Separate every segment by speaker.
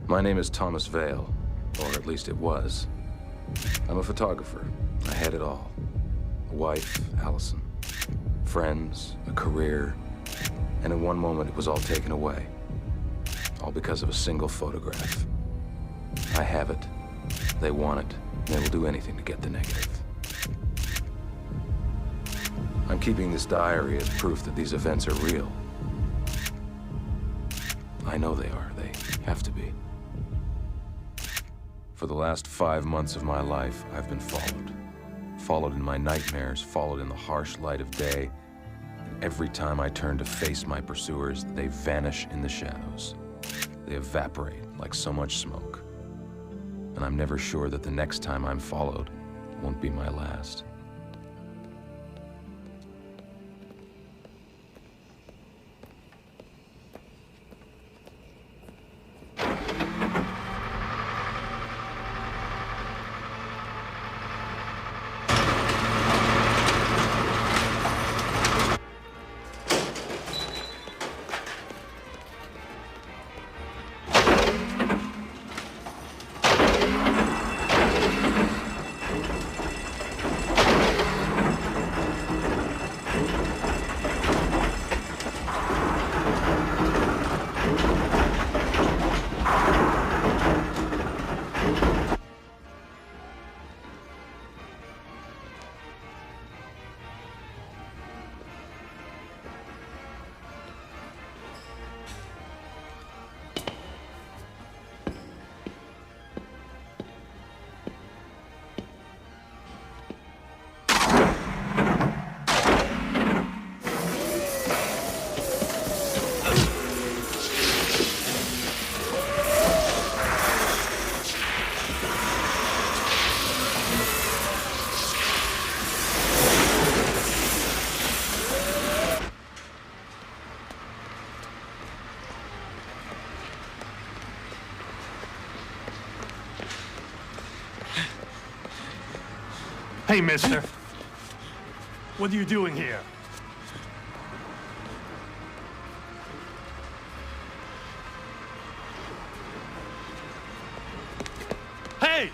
Speaker 1: My name is Thomas Vale, or at least it was. I'm a photographer. I had it all. A wife, Allison. Friends, a career, and in one moment it was all taken away. All because of a single photograph. I have it. They want it. And they will do anything to get the negative. I'm keeping this diary as proof that these events are real. I know they are. They have to be. For the last 5 months of my life, I've been followed. Followed in my nightmares, followed in the harsh light of day. And every time I turn to face my pursuers, they vanish in the shadows. They evaporate like so much smoke. And I'm never sure that the next time I'm followed won't be my last.
Speaker 2: Hey, mister. What are you doing here? Hey!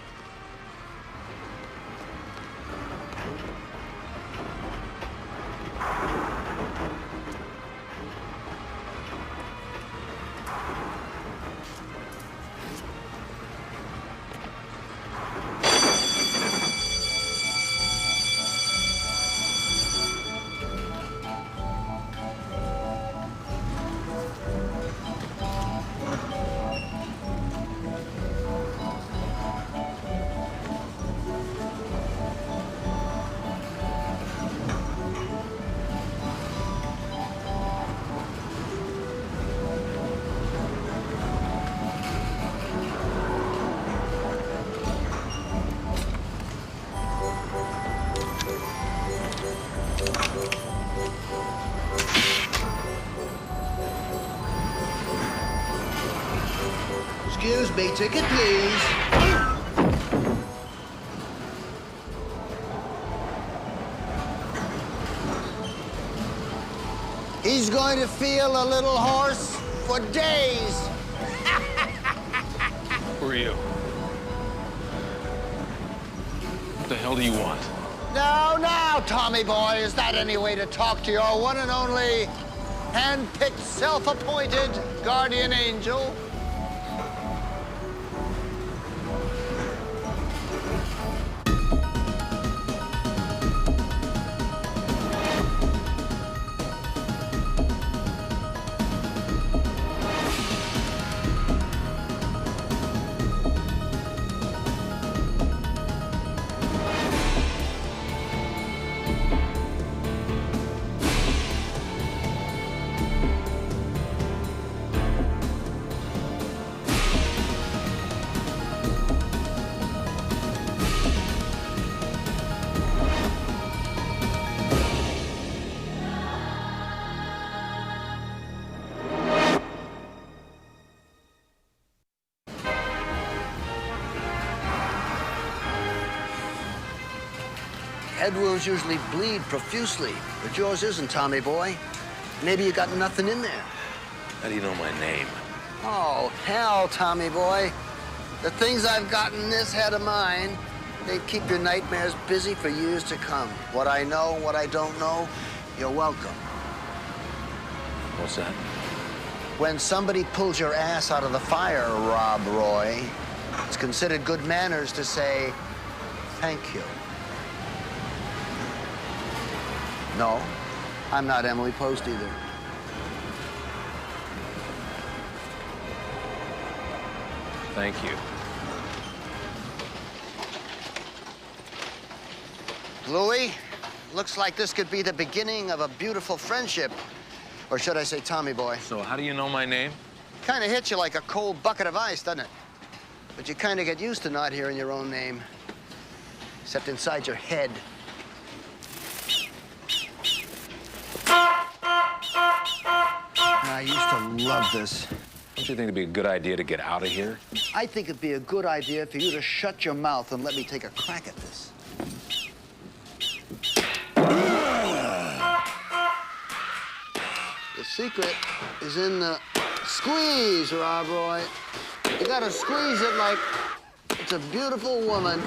Speaker 3: Excuse me, ticket please. He's going to feel a little hoarse for days.
Speaker 4: Who are you? What the hell do you want?
Speaker 3: Now, Tommy boy, is that any way to talk to your one and only hand-picked, self-appointed guardian angel? Head wounds usually bleed profusely, but yours isn't, Tommy boy. Maybe you got nothing in there.
Speaker 4: How do you know my name?
Speaker 3: Oh, hell, Tommy boy. The things I've got in this head of mine, they keep your nightmares busy for years to come. What I know, what I don't know, you're welcome.
Speaker 4: What's that?
Speaker 3: When somebody pulls your ass out of the fire, Rob Roy, it's considered good manners to say, thank you. No, I'm not Emily Post either.
Speaker 4: Thank you.
Speaker 3: Louis, looks like this could be the beginning of a beautiful friendship. Or should I say Tommy boy?
Speaker 4: So how do you know my name?
Speaker 3: Kind of hits you like a cold bucket of ice, doesn't it? But you kind of get used to not hearing your own name. Except inside your head. I used to love this.
Speaker 4: Don't you think it'd be a good idea to get out of here?
Speaker 3: I think it'd be a good idea for you to shut your mouth and let me take a crack at this. The secret is in the squeeze, Rob Roy. You gotta squeeze it like it's a beautiful woman.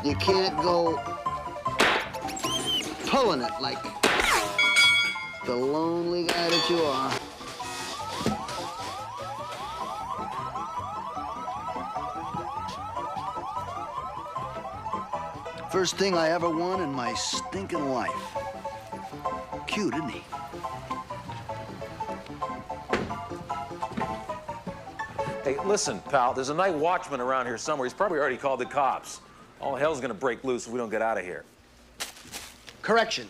Speaker 3: You can't go pulling it like the lonely guy that you are. First thing I ever won in my stinking life. Cute, isn't he?
Speaker 5: Hey, listen, pal, there's a night watchman around here somewhere. He's probably already called the cops. All hell's gonna break loose if we don't get out of here.
Speaker 3: Correction.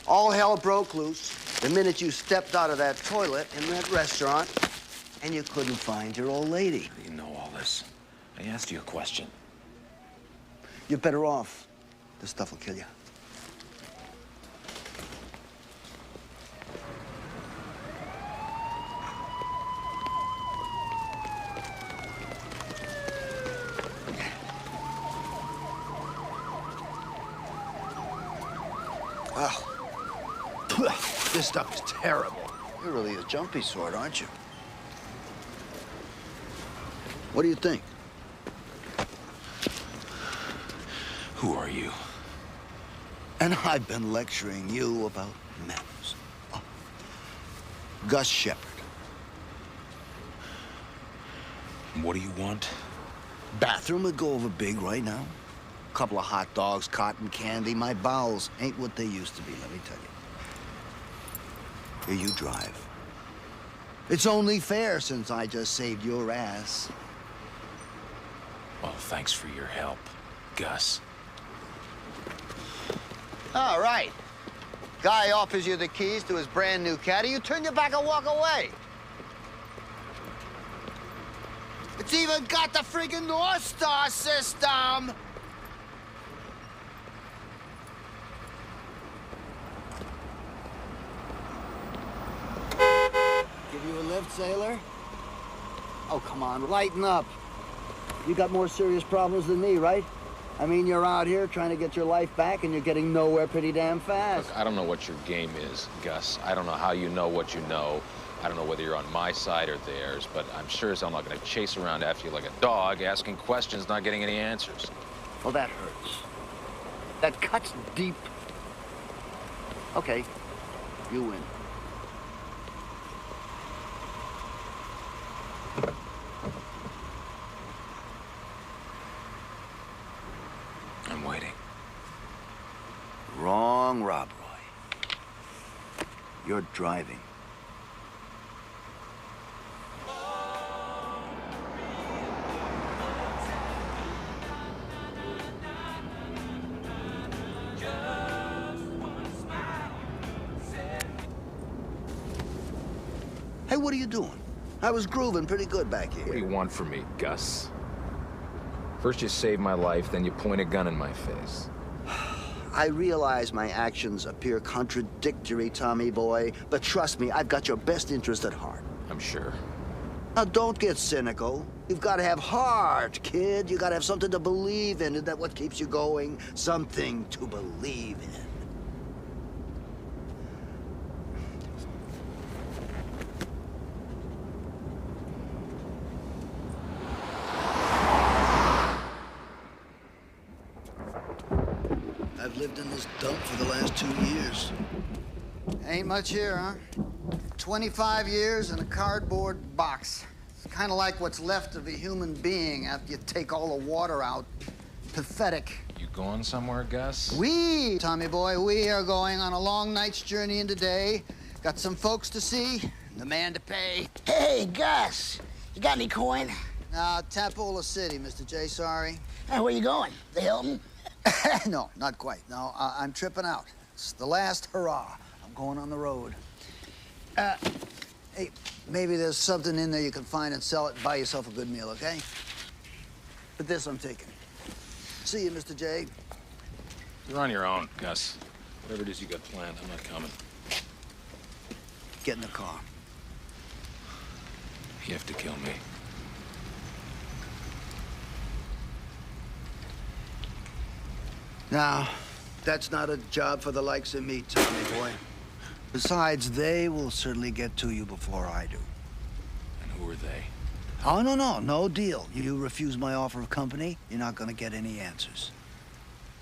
Speaker 3: All hell broke loose the minute you stepped out of that toilet in that restaurant and you couldn't find your old lady.
Speaker 5: How do you know all this? I asked you a question.
Speaker 3: You're better off. This stuff will kill you. Oh, this stuff is terrible. You're really a jumpy sort, aren't you? What do you think?
Speaker 5: Who are you?
Speaker 3: And I've been lecturing you about manners. Oh. Gus Shepard.
Speaker 5: What do you want?
Speaker 3: Bathroom would go over big right now. Couple of hot dogs, cotton candy. My bowels ain't what they used to be, let me tell you. Here, you drive. It's only fair since I just saved your ass.
Speaker 5: Well, thanks for your help, Gus.
Speaker 3: All right. Guy offers you the keys to his brand new caddy. You turn your back and walk away. It's even got the friggin' North Star system. Give you a lift, sailor? Oh, come on, lighten up. You got more serious problems than me, right? I mean, you're out here trying to get your life back, and you're getting nowhere pretty damn fast.
Speaker 4: Look, I don't know what your game is, Gus. I don't know how you know what you know. I don't know whether you're on my side or theirs, but I'm sure as hell not going to chase around after you like a dog, asking questions, not getting any answers.
Speaker 3: Well, that hurts. That cuts deep. Okay, you win.
Speaker 5: I'm waiting.
Speaker 3: Wrong, Rob Roy. You're driving. Hey, what are you doing? I was grooving pretty good back here.
Speaker 4: What do you want from me, Gus? First you save my life, then you point a gun in my face.
Speaker 3: I realize my actions appear contradictory, Tommy boy, but trust me, I've got your best interest at heart.
Speaker 4: I'm sure.
Speaker 3: Now, don't get cynical. You've got to have heart, kid. You got to have something to believe in. Isn't that what keeps you going? Something to believe in. lived in this dump for the last 2 years. Ain't much here, huh? 25 years in a cardboard box. It's kind of like what's left of a human being after you take all the water out. Pathetic.
Speaker 4: You going somewhere, Gus?
Speaker 3: We, Tommy boy, we are going on a long night's journey in today. Got some folks to see, and the man to pay.
Speaker 6: Hey, Gus, you got any coin?
Speaker 3: Tapola City, Mr. J, sorry.
Speaker 6: Where you going? The Hilton?
Speaker 3: No, not quite. No, I'm tripping out. It's the last hurrah. I'm going on the road. Hey, maybe there's something in there you can find and sell it and buy yourself a good meal, okay? But this I'm taking. See you, Mr. J.
Speaker 4: You're on your own, Gus. Whatever it is you got planned, I'm not coming.
Speaker 3: Get in the car.
Speaker 4: You have to kill me.
Speaker 3: Now, that's not a job for the likes of me, Tommy boy. Besides, they will certainly get to you before I do.
Speaker 4: And who are they?
Speaker 3: Oh, no deal. You refuse my offer of company, you're not gonna get any answers.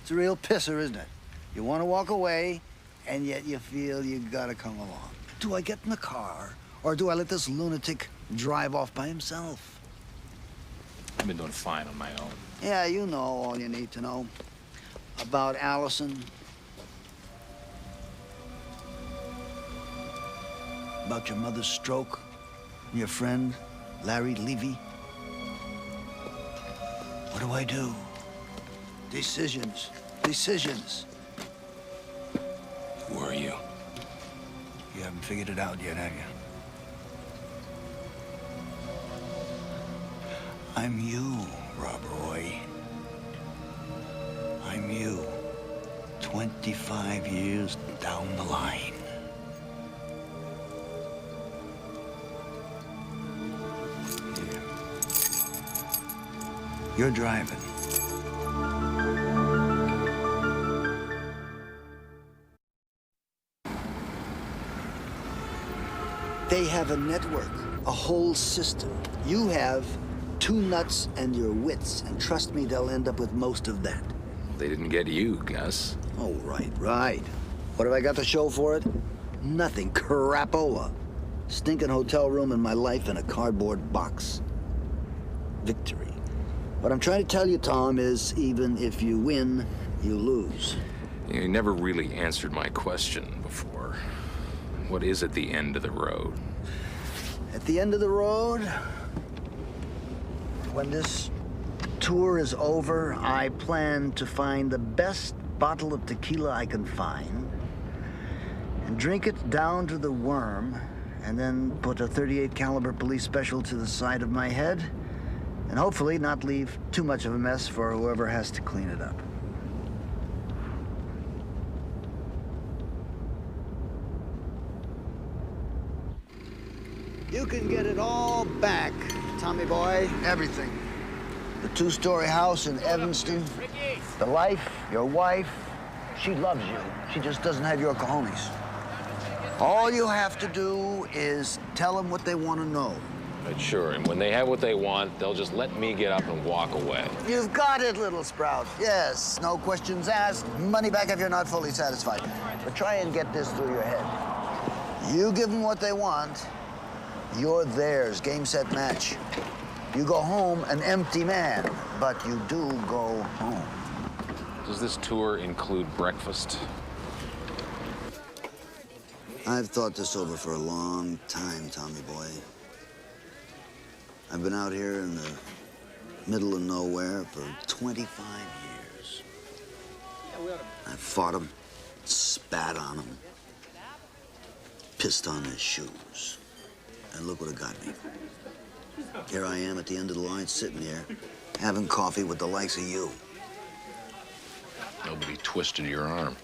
Speaker 3: It's a real pisser, isn't it? You want to walk away, and yet you feel you gotta come along. Do I get in the car, or do I let this lunatic drive off by himself?
Speaker 4: I've been doing fine on my own.
Speaker 3: Yeah, you know all you need to know. About Allison. About your mother's stroke. And your friend, Larry Levy. What do I do? Decisions. Decisions.
Speaker 4: Who are you?
Speaker 3: You haven't figured it out yet, have you? I'm you, Rob Roy. I'm you. 25 years down the line. Here. You're driving. They have a network, a whole system. You have 2 nuts and your wits, and trust me, they'll end up with most of that.
Speaker 1: They didn't get you, Gus.
Speaker 3: Oh, right. What have I got to show for it? Nothing. Crapola. Stinking hotel room and my life in a cardboard box. Victory. What I'm trying to tell you, Tom, is even if you win, you lose.
Speaker 1: You never really answered my question before. What is at the end of the road?
Speaker 3: At the end of the road, when this tour is over, I plan to find the best bottle of tequila I can find and drink it down to the worm, and then put a .38 caliber police special to the side of my head, and hopefully not leave too much of a mess for whoever has to clean it up. You can get it all back, Tommy boy. Everything. The 2-story house in Evanston. The life, your wife. She loves you. She just doesn't have your cojones. All you have to do is tell them what they want to know.
Speaker 4: Right, sure, and when they have what they want, they'll just let me get up and walk away.
Speaker 3: You've got it, little sprout. Yes, no questions asked. Money back if you're not fully satisfied. But try and get this through your head. You give them what they want, you're theirs. Game, set, match. You go home an empty man, but you do go home.
Speaker 4: Does this tour include breakfast?
Speaker 3: I've thought this over for a long time, Tommy boy. I've been out here in the middle of nowhere for 25 years. I've fought him, spat on him, pissed on his shoes. And look what it got me. Here I am at the end of the line, sitting here, having coffee with the likes of you.
Speaker 4: Nobody twisted your arm.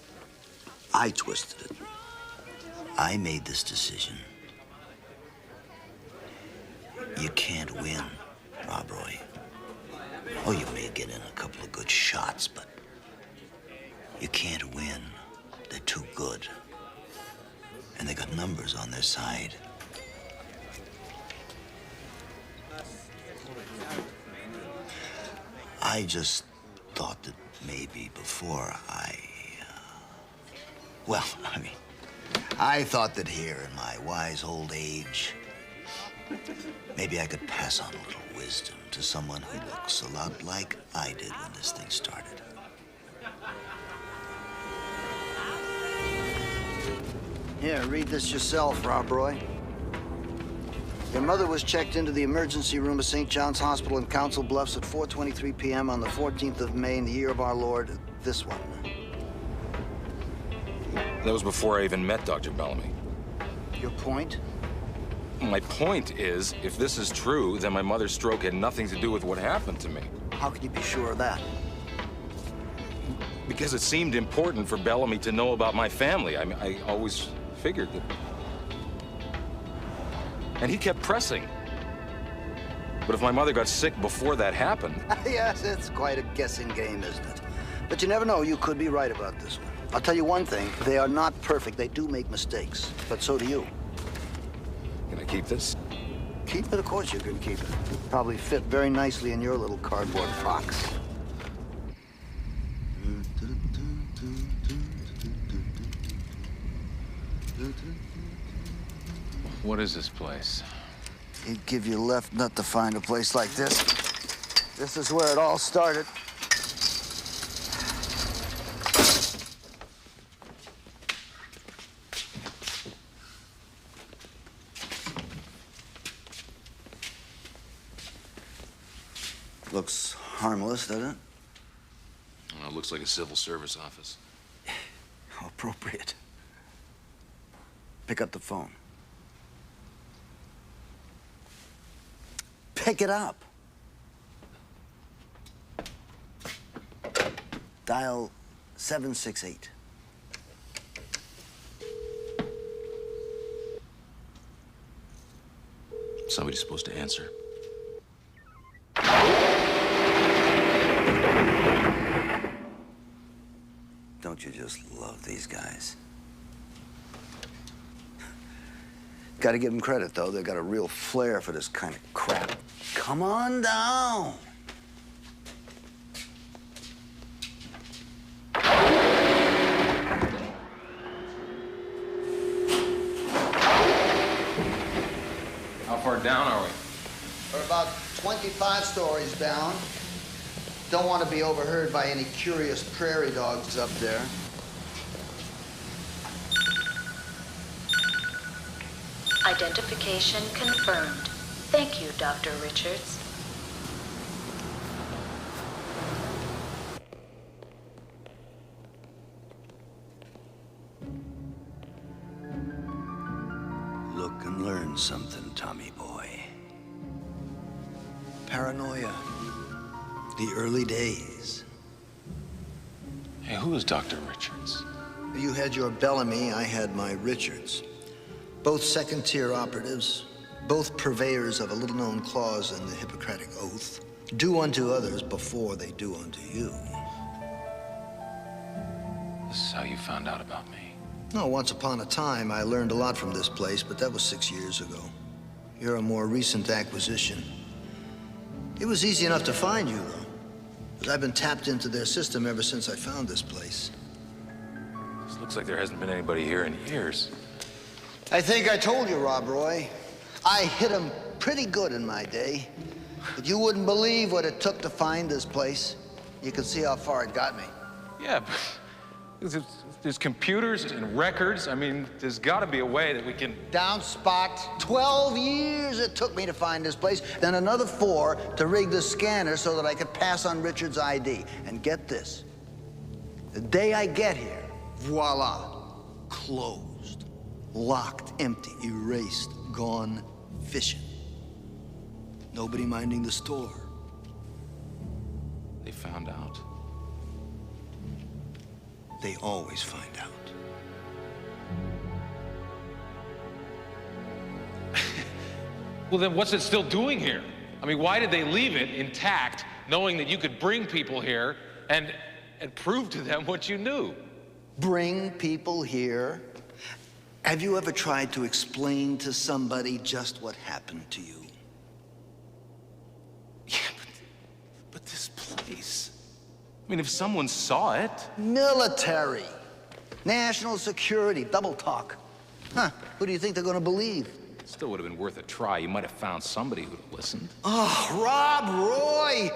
Speaker 3: I twisted it. I made this decision. You can't win, Rob Roy. Oh, you may get in a couple of good shots, but you can't win. They're too good. And they got numbers on their side. I just thought that maybe before I
Speaker 7: Well, I thought that here in my wise old age, maybe I could pass on a little wisdom to someone who looks a lot like I did when this thing started.
Speaker 3: Here, read this yourself, Rob Roy. Your mother was checked into the emergency room of St. John's Hospital in Council Bluffs at 4:23 p.m. on the 14th of May in the year of our Lord, this one.
Speaker 1: That was before I even met Dr. Bellamy.
Speaker 3: Your point?
Speaker 1: My point is, if this is true, then my mother's stroke had nothing to do with what happened to me.
Speaker 3: How can you be sure of that?
Speaker 1: Because it seemed important for Bellamy to know about my family. I always figured that. And he kept pressing. But if my mother got sick before that happened...
Speaker 3: Yes, it's quite a guessing game, isn't it? But you never know, you could be right about this one. I'll tell you one thing, they are not perfect. They do make mistakes, but so do you.
Speaker 1: Can I keep this?
Speaker 3: Keep it, of course you can keep it. Probably fit very nicely in your little cardboard box.
Speaker 4: What is this place?
Speaker 3: He'd give you left nut to find a place like this. This is where it all started. Looks harmless, doesn't it?
Speaker 1: Well, it looks like a civil service office.
Speaker 3: How appropriate. Pick up the phone. Pick it up. Dial 768.
Speaker 1: Somebody's supposed to answer.
Speaker 3: Don't you just love these guys? Gotta give them credit, though. They've got a real flair for this kind of crap. Come on down.
Speaker 4: How far down are we?
Speaker 3: We're about 25 stories down. Don't want to be overheard by any curious prairie dogs up there.
Speaker 8: Identification confirmed. Thank you, Dr. Richards.
Speaker 7: Look and learn something, Tommy boy. Paranoia. The early days.
Speaker 4: Hey, who is Dr. Richards?
Speaker 7: You had your Bellamy, I had my Richards. Both second-tier operatives, both purveyors of a little-known clause in the Hippocratic Oath. Do unto others before they do unto you.
Speaker 4: This is how you found out about me.
Speaker 7: No, once upon a time, I learned a lot from this place, but that was 6 years ago. You're a more recent acquisition. It was easy enough to find you, though, because I've been tapped into their system ever since I found this place.
Speaker 1: This looks like there hasn't been anybody here in years.
Speaker 3: I think I told you, Rob Roy. I hit 'em pretty good in my day. But you wouldn't believe what it took to find this place. You can see how far it got me.
Speaker 5: Yeah, but there's computers and records. I mean, there's got to be a way that we can...
Speaker 3: Down spot. 12 years it took me to find this place, then another 4 to rig the scanner so that I could pass on Richard's ID. And get this. The day I get here, voila, closed. Locked, empty, erased, gone fishing. Nobody minding the store.
Speaker 1: They found out.
Speaker 7: They always find out.
Speaker 5: Well, then what's it still doing here? I mean, why did they leave it intact, knowing that you could bring people here and prove to them what you knew?
Speaker 7: Bring people here? Have you ever tried to explain to somebody just what happened to you?
Speaker 1: Yeah, but this place... I mean, if someone saw it...
Speaker 3: Military.
Speaker 7: National security, double talk. Huh, who do you think they're gonna believe?
Speaker 4: Still would have been worth a try. You might have found somebody who'd have listened.
Speaker 7: Oh, Rob Roy!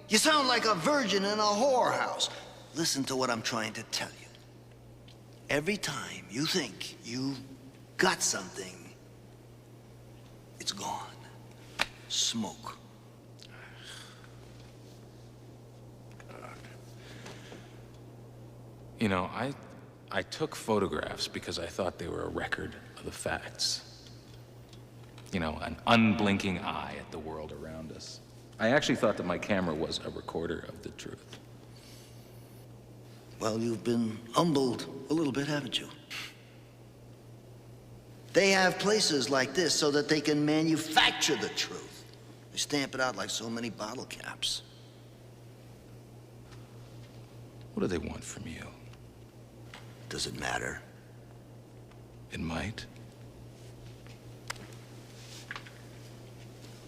Speaker 7: You sound like a virgin in a whorehouse. Listen to what I'm trying to tell you. Every time you think you got something, it's gone. Smoke.
Speaker 4: You know, I took photographs because I thought they were a record of the facts. You know, an unblinking eye at the world around us. I actually thought that my camera was a recorder of the truth.
Speaker 7: Well, you've been humbled a little bit, haven't you? They have places like this so that they can manufacture the truth. They stamp it out like so many bottle caps.
Speaker 4: What do they want from you?
Speaker 7: Does it matter?
Speaker 4: It might.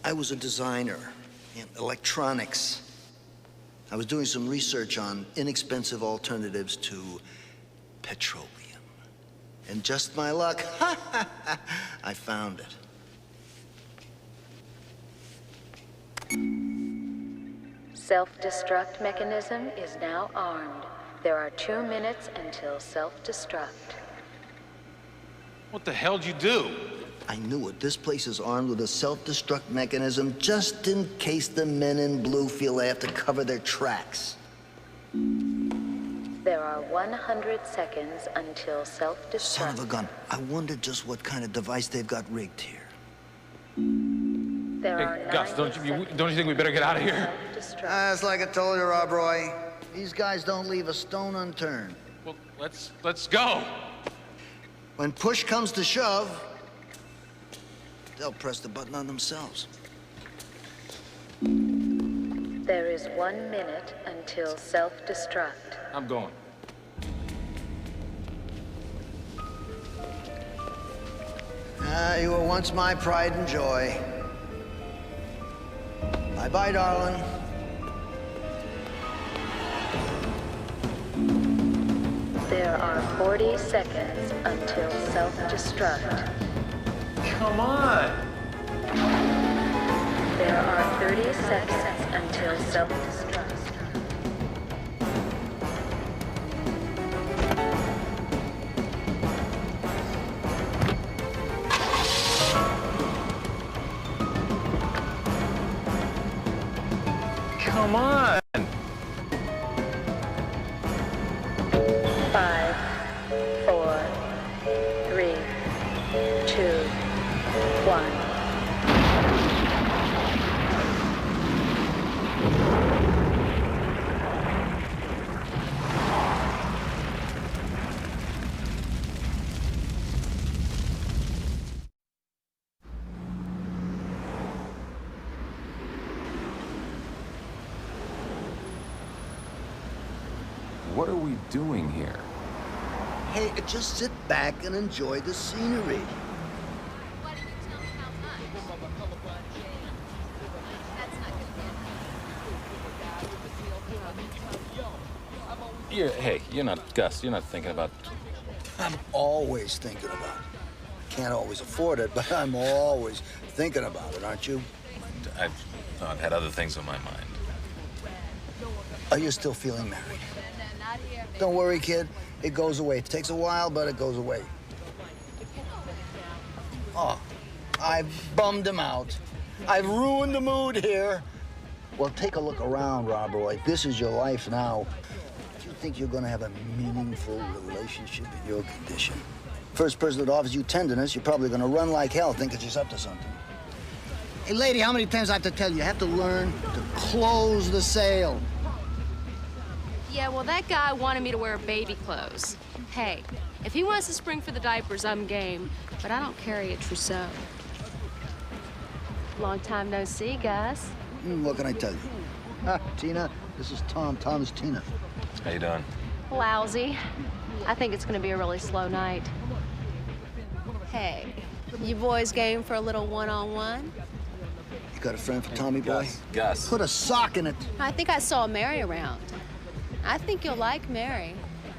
Speaker 7: I was a designer in electronics. I was doing some research on inexpensive alternatives to petroleum. And just my luck, I found it.
Speaker 8: Self-destruct mechanism is now armed. There are 2 minutes until self-destruct.
Speaker 5: What the hell'd you do?
Speaker 7: I knew it. This place is armed with a self-destruct mechanism just in case the men in blue feel they have to cover their tracks.
Speaker 8: There are 100 seconds until self-destruct.
Speaker 7: Son of a gun. I wonder just what kind of device they've got rigged here.
Speaker 8: There are
Speaker 5: Hey, Gus,
Speaker 8: 90
Speaker 5: don't you think we better get out of here?
Speaker 8: self-destruct.
Speaker 7: It's like I told you, Rob Roy. These guys don't leave a stone unturned.
Speaker 5: Well, let's go.
Speaker 7: When push comes to shove, they'll press the button on themselves.
Speaker 8: There is 1 minute until self-destruct.
Speaker 4: I'm going.
Speaker 7: You were once my pride and joy. Bye-bye, darling.
Speaker 8: There are 40 seconds until self-destruct.
Speaker 5: Come on.
Speaker 8: There are 30 seconds until self-destruct.
Speaker 5: Come on.
Speaker 8: 5, 4, 3, 2, 1.
Speaker 1: What are we doing here?
Speaker 7: Hey, just sit back and enjoy the scenery.
Speaker 9: Why didn't you tell me how much? That's not gonna
Speaker 4: Hey, you're not, Gus, you're not thinking about...
Speaker 7: I'm always thinking about it. Can't always afford it, but I'm always thinking about it, aren't you?
Speaker 4: I've had other things on my mind.
Speaker 7: Are you still feeling married? Don't worry, kid. It goes away. It takes a while, but it goes away. Oh, I've bummed him out. I've ruined the mood here. Well, take a look around, Rob Roy. This is your life now. Do you think you're gonna have a meaningful relationship in your condition? First person that offers you tenderness, you're probably gonna run like hell thinking she's up to something. Hey, lady, how many times I have to tell you? You have to learn to close the sale.
Speaker 9: Yeah, well, that guy wanted me to wear baby clothes. Hey, if he wants to spring for the diapers, I'm game, but I don't carry a trousseau. Long time no see, Gus.
Speaker 7: What can I tell you? Tina, this is Tom. Tom is Tina.
Speaker 4: How you doing?
Speaker 9: Lousy. I think it's gonna be a really slow night. Hey, you boys game for a little one-on-one?
Speaker 7: You got a friend for Tommy Boy?
Speaker 4: Gus.
Speaker 7: Put a sock in it.
Speaker 9: I think I saw Mary around. I think you'll like Mary.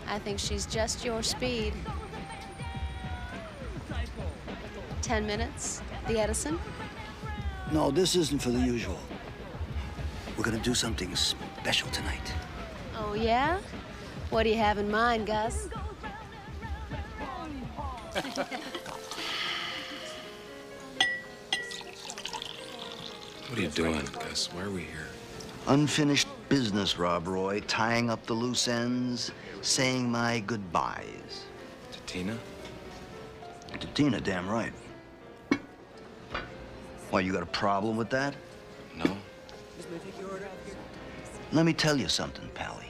Speaker 9: I think she's just your speed. 10 minutes, the Edison?
Speaker 3: No, this isn't for the usual. We're gonna do something special tonight.
Speaker 9: Oh, yeah? What do you have in mind, Gus?
Speaker 1: What are you doing, Gus? Why are we here?
Speaker 7: Unfinished business, Rob Roy. Tying up the loose ends, saying my goodbyes.
Speaker 1: To Tina?
Speaker 7: To Tina, damn right. Why, you got a problem with that?
Speaker 1: No?
Speaker 7: Let me tell you something, Pally.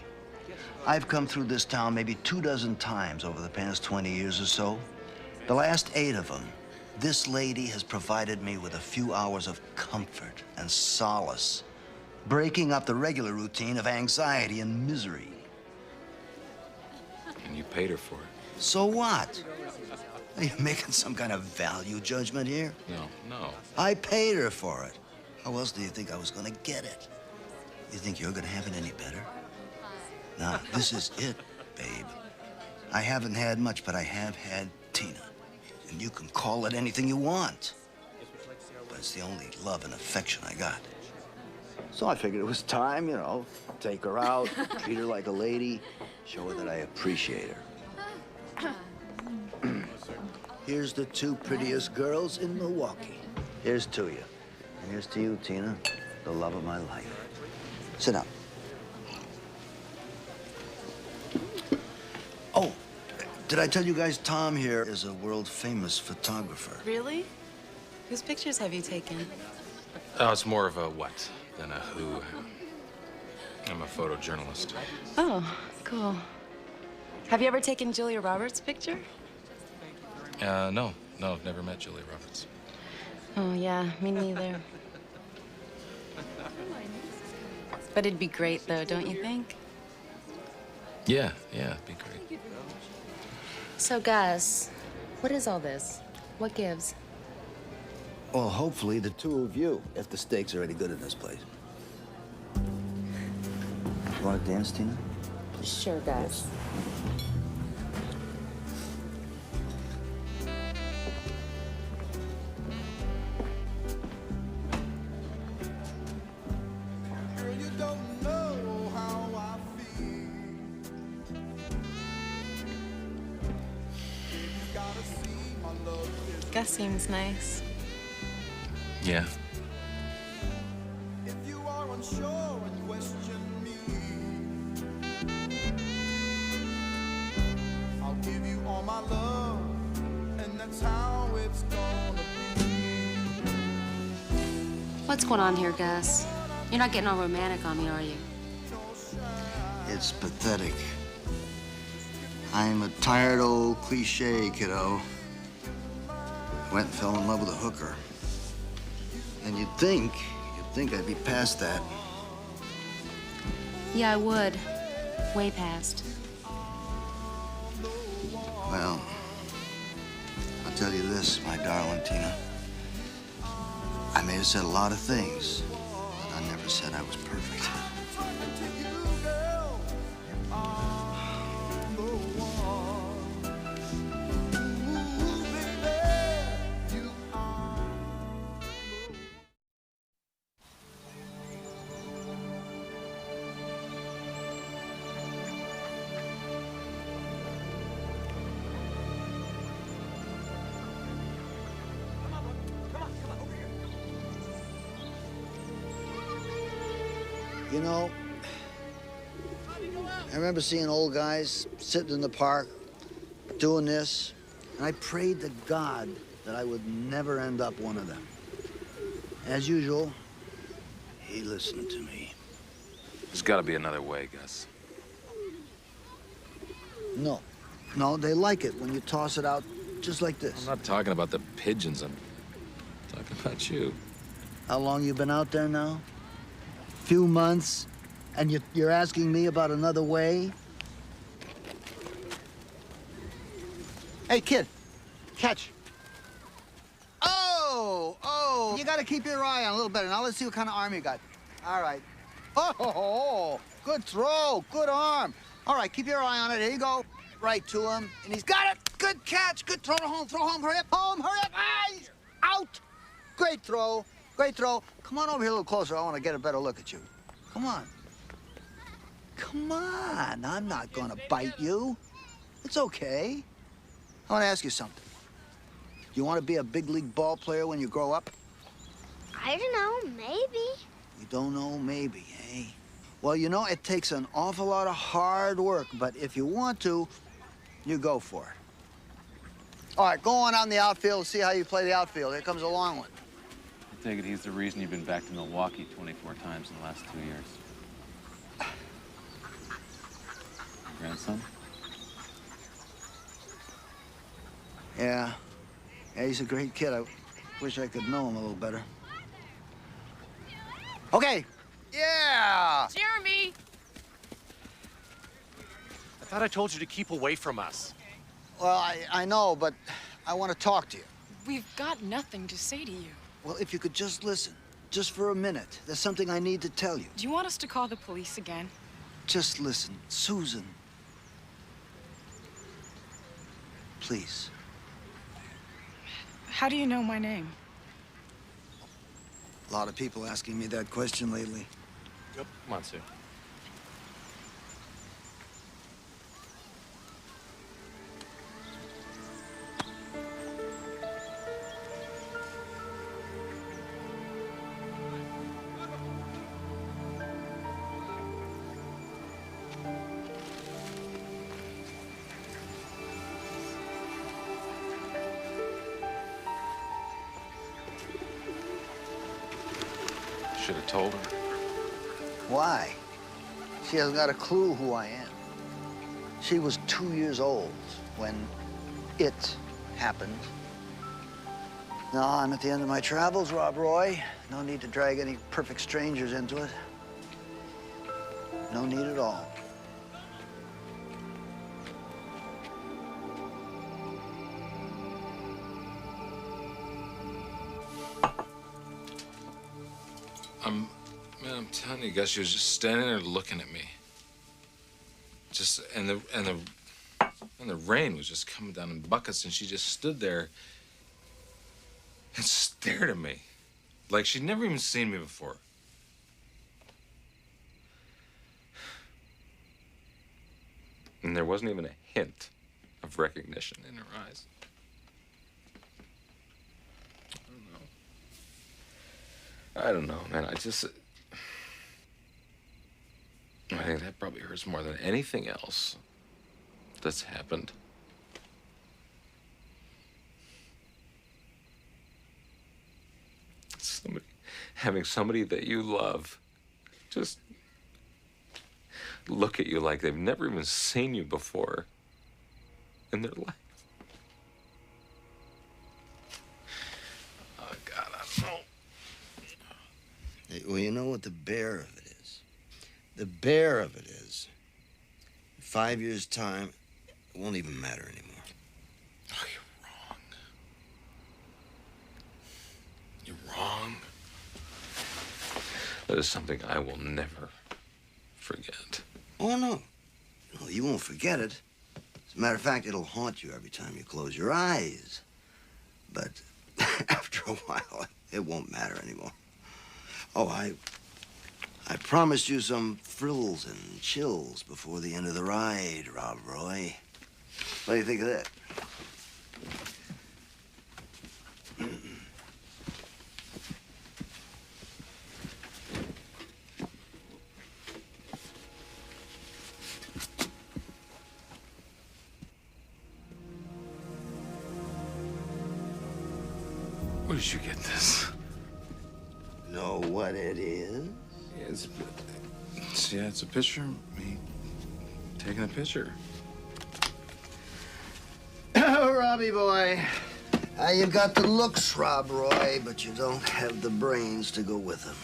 Speaker 7: I've come through this town maybe 24 times over the past 20 years or so. The last 8 of them, this lady has provided me with a few hours of comfort and solace, breaking up the regular routine of anxiety and misery.
Speaker 1: And you paid her for it?
Speaker 7: So what? Are you making some kind of value judgment here?
Speaker 1: No.
Speaker 7: I paid her for it. How else do you think I was gonna get it? You think you're gonna have it any better? Now, this is it, babe. I haven't had much, but I have had Tina. And you can call it anything you want. But it's the only love and affection I got. So I figured it was time, you know, take her out, treat her like a lady, show her that I appreciate her. Here's the 2 prettiest girls in Milwaukee. Here's to you. And here's to you, Tina, the love of my life. Sit down. Oh, did I tell you guys Tom here is a world-famous photographer?
Speaker 10: Really? Whose pictures have you taken?
Speaker 4: Oh, it's more of a what than a who. I'm a photojournalist.
Speaker 10: Oh, cool. Have you ever taken Julia Roberts' picture?
Speaker 4: No, I've never met Julia Roberts.
Speaker 10: Oh, yeah, me neither. But it'd be great, though, don't you think?
Speaker 4: Yeah, it'd be great.
Speaker 9: So, Gus, what is all this? What gives?
Speaker 7: Well, hopefully the 2 of you, if the stakes are any good in this place. You want to dance, Tina?
Speaker 9: Sure, Gus.
Speaker 10: Gus seems nice.
Speaker 4: Yeah.
Speaker 11: If you are unsure and question me, I'll give you all my love, and that's how it's gonna be.
Speaker 9: What's going on here, Gus? You're not getting all romantic on me, are you?
Speaker 7: It's pathetic. I'm a tired old cliche, kiddo. Went and fell in love with a hooker. And you'd think I'd be past that.
Speaker 9: Yeah, I would. Way past.
Speaker 7: Well, I'll tell you this, my darling Tina. I may have said a lot of things, but I never said I was perfect. You know, I remember seeing old guys sitting in the park doing this, and I prayed to God that I would never end up one of them. As usual, he listened to me.
Speaker 1: There's got to be another way, Gus.
Speaker 7: No, they like it when you toss it out just like this.
Speaker 1: I'm not talking about the pigeons. I'm talking about you.
Speaker 7: How long you been out there now? Few months, and you're asking me about another way? Hey, kid, catch. Oh, you gotta keep your eye on a little better. Now let's see what kind of arm you got. All right. Oh, good throw, good arm.
Speaker 3: All right, keep your eye on it. Here you go. Right to him. And he's got it. Good catch. Good throw to home. Throw home. Hurry up. Home. Hurry up. Ah, he's out. Great throw. Great throw. Come on over here a little closer. I want to get a better look at you. Come on. Come on. I'm not going to bite you. It's okay. I want to ask you something. You want to be a big league ball player when you grow up?
Speaker 12: I don't know, maybe.
Speaker 3: You don't know, maybe, eh? Well, you know, it takes an awful lot of hard work, but if you want to, you go for it. All right, go on out in the outfield, see how you play the outfield. Here comes a long one.
Speaker 13: I take it he's the reason you've been back to Milwaukee 24 times in the last 2 years. Grandson?
Speaker 3: Yeah. Yeah, he's a great kid. I wish I could know him a little better. Okay. Yeah!
Speaker 9: Jeremy!
Speaker 2: I thought I told you to keep away from us.
Speaker 3: Well, I know, but I want to talk to you.
Speaker 10: We've got nothing to say to you.
Speaker 3: Well, if you could just listen, just for a minute. There's something I need to tell you.
Speaker 10: Do you want us to call the police again?
Speaker 3: Just listen. Susan. Please.
Speaker 10: How do you know my name?
Speaker 3: A lot of people asking me that question lately.
Speaker 2: Yep. Come on, Sue.
Speaker 4: Should have told her.
Speaker 3: Why? She hasn't got a clue who I am. She was 2 years old when it happened. Now I'm at the end of my travels, Rob Roy. No need to drag any perfect strangers into it. No need at all.
Speaker 4: Man, I'm telling you, Gus, she was just standing there looking at me. And the rain was just coming down in buckets, and she just stood there and stared at me like she'd never even seen me before. And there wasn't even a hint of recognition in her eyes. I don't know, man. I think that probably hurts more than anything else that's happened. Having somebody that you love just look at you like they've never even seen you before in their life. Oh, God, I don't know.
Speaker 14: Hey, well, you know what the bear of it is? The bear of it is, in 5 years' time, it won't even matter anymore.
Speaker 4: Oh, you're wrong. You're wrong. That is something I will never forget.
Speaker 14: Oh, no. No, you won't forget it. As a matter of fact, it'll haunt you every time you close your eyes. But after a while, it won't matter anymore. Oh, I promised you some thrills and chills before the end of the ride, Rob Roy. What do you think of that?
Speaker 4: Where did you get this?
Speaker 14: Know what it is?
Speaker 4: Yeah, it's a picture of me taking a picture.
Speaker 3: Oh, Robbie boy. You've got the looks, Rob Roy, but you don't have the brains to go with them.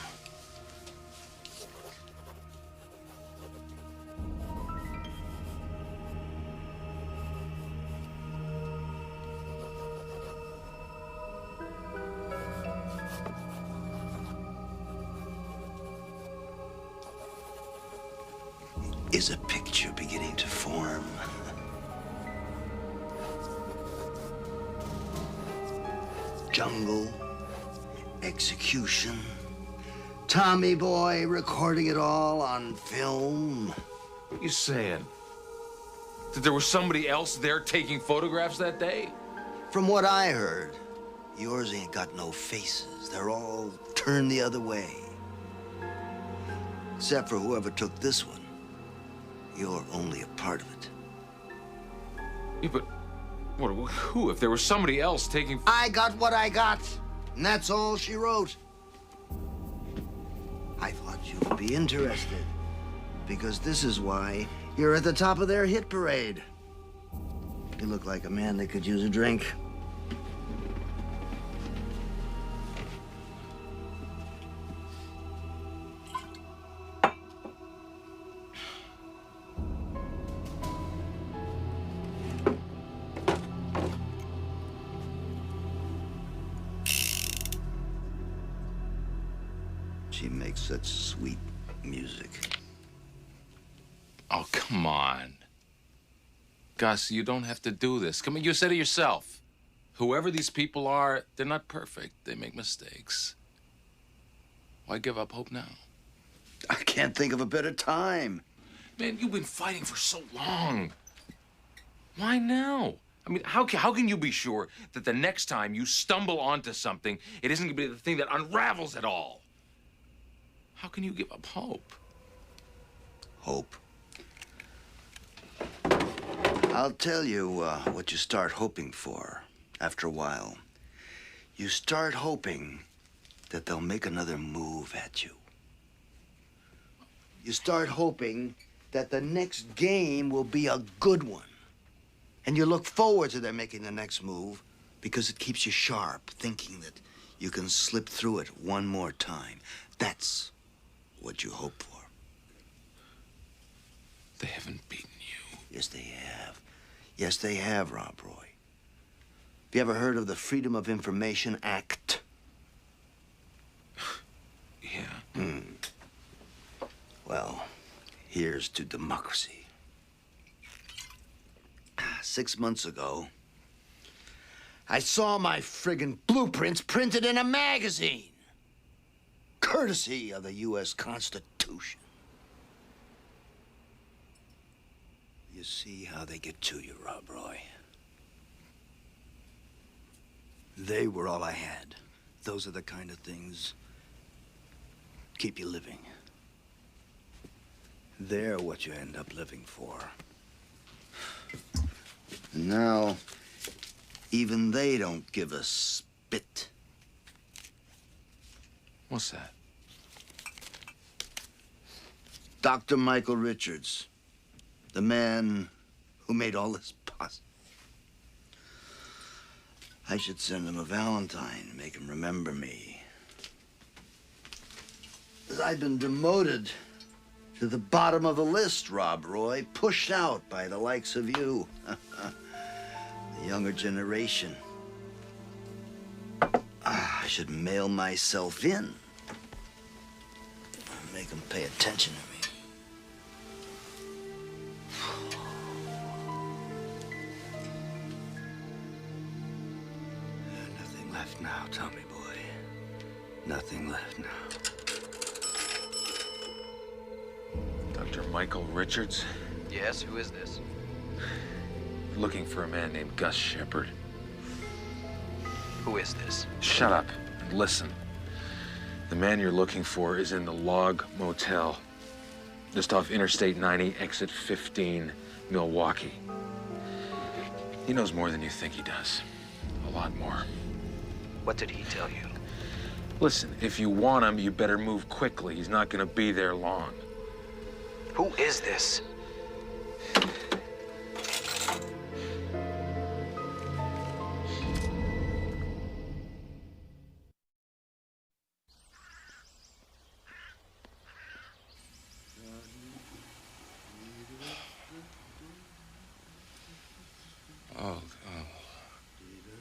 Speaker 14: is a picture beginning to form. Jungle, execution, Tommy Boy recording it all on film.
Speaker 4: What are you saying? That there was somebody else there taking photographs that day?
Speaker 14: From what I heard, yours ain't got no faces. They're all turned the other way. Except for whoever took this one. You're only a part of it.
Speaker 4: Yeah, but who? If there was somebody else taking...
Speaker 14: I got what I got, and that's all she wrote. I thought you would be interested, because this is why you're at the top of their hit parade. You look like a man that could use a drink. She makes such sweet music.
Speaker 4: Oh, come on. Gus, you don't have to do this. Come on, you said it yourself. Whoever these people are, they're not perfect. They make mistakes. Why give up hope now?
Speaker 14: I can't think of a better time.
Speaker 4: Man, you've been fighting for so long. Why now? I mean, how can you be sure that the next time you stumble onto something, it isn't going to be the thing that unravels it all? How can you give up hope?
Speaker 14: Hope. I'll tell you what you start hoping for after a while. You start hoping that they'll make another move at you. You start hoping that the next game will be a good one. And you look forward to them making the next move because it keeps you sharp, thinking that you can slip through it one more time. That's what you hope for.
Speaker 4: They haven't beaten you.
Speaker 14: Yes, they have. Yes, they have, Rob Roy. Have you ever heard of the Freedom of Information Act?
Speaker 4: Yeah.
Speaker 14: Well, here's to democracy. 6 months ago, I saw my friggin' blueprints printed in a magazine. Courtesy of the U.S. Constitution. You see how they get to you, Rob Roy. They were all I had. Those are the kind of things keep you living. They're what you end up living for. And now, even they don't give a spit.
Speaker 4: What's that?
Speaker 14: Dr. Michael Richards, the man who made all this possible. I should send him a Valentine and make him remember me. 'Cause I've been demoted to the bottom of the list, Rob Roy, pushed out by the likes of you. The younger generation. I should mail myself in. Make them pay attention to me. Nothing left now, Tommy boy. Nothing left now.
Speaker 4: Dr. Michael Richards?
Speaker 15: Yes, who is this?
Speaker 4: Looking for a man named Gus Shepard.
Speaker 15: Who is this?
Speaker 4: Shut up and listen. The man you're looking for is in the Log Motel, just off Interstate 90, exit 15, Milwaukee. He knows more than you think he does. A lot more.
Speaker 15: What did he tell you?
Speaker 4: Listen, if you want him, you better move quickly. He's not gonna be there long.
Speaker 15: Who is this?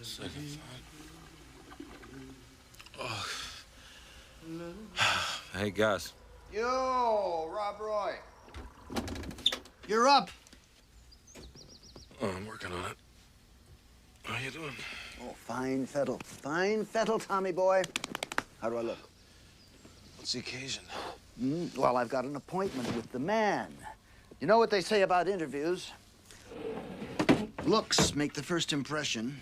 Speaker 4: Second thought. Oh. Hey, Gus.
Speaker 14: Yo, Rob Roy.
Speaker 7: You're up.
Speaker 1: Oh, I'm working on it. How you doing?
Speaker 3: Oh, fine fettle. Fine fettle, Tommy boy. How do I look?
Speaker 1: What's the occasion?
Speaker 3: Well, I've got an appointment with the man. You know what they say about interviews?
Speaker 7: Looks make the first impression.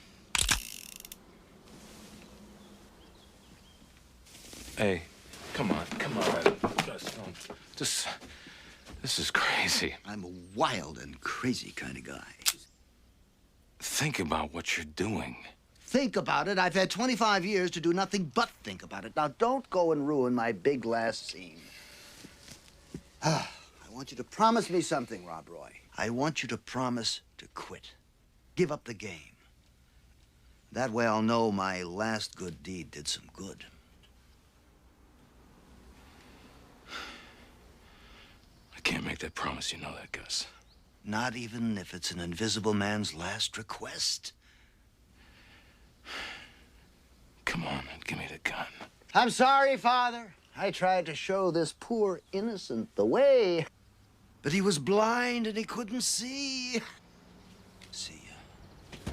Speaker 4: Hey, come on. Gus, don't. This is crazy.
Speaker 7: I'm a wild and crazy kind of guy.
Speaker 4: Think about what you're doing.
Speaker 3: Think about it. I've had 25 years to do nothing but think about it. Now, don't go and ruin my big last scene. I want you to promise me something, Rob Roy.
Speaker 7: I want you to promise to quit. Give up the game. That way I'll know my last good deed did some good.
Speaker 4: I can't make that promise, you know that, Gus.
Speaker 7: Not even if it's an invisible man's last request.
Speaker 4: Come on and give me the gun.
Speaker 3: I'm sorry, Father. I tried to show this poor innocent the way.
Speaker 7: But he was blind and he couldn't see. See ya.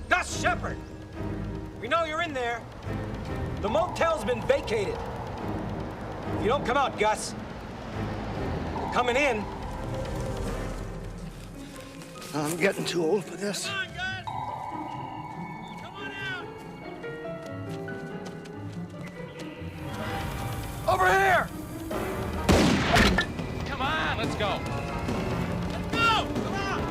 Speaker 16: Gus Shepard! We know you're in there. The motel's been vacated. If you don't come out, Gus, you're coming in.
Speaker 3: I'm getting too old for this.
Speaker 16: Come on, Gus! Come on out! Over here!
Speaker 5: Come on, let's go.
Speaker 16: Let's go! Come on!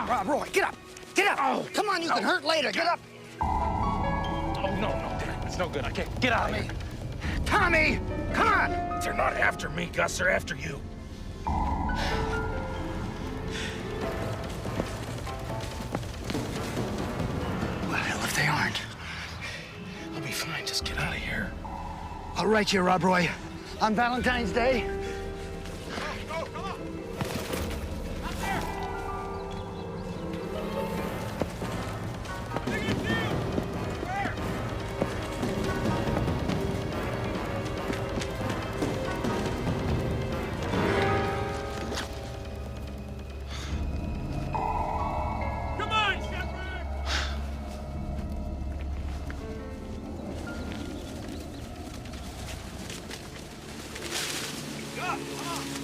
Speaker 3: Rob Roy, get up! Get up! Oh, come on, you can hurt later. Get up!
Speaker 5: Oh, no, it's no good. I can't. Get out of here.
Speaker 3: Tommy! Come on!
Speaker 2: They're not after me, Gus. They're after you.
Speaker 3: Well, hell if they aren't.
Speaker 2: I'll be fine. Just get out of here.
Speaker 3: I'll write you, Rob Roy. On Valentine's Day.
Speaker 16: Go, come on! Out there! Where? Come on, Shepard! Go, come on!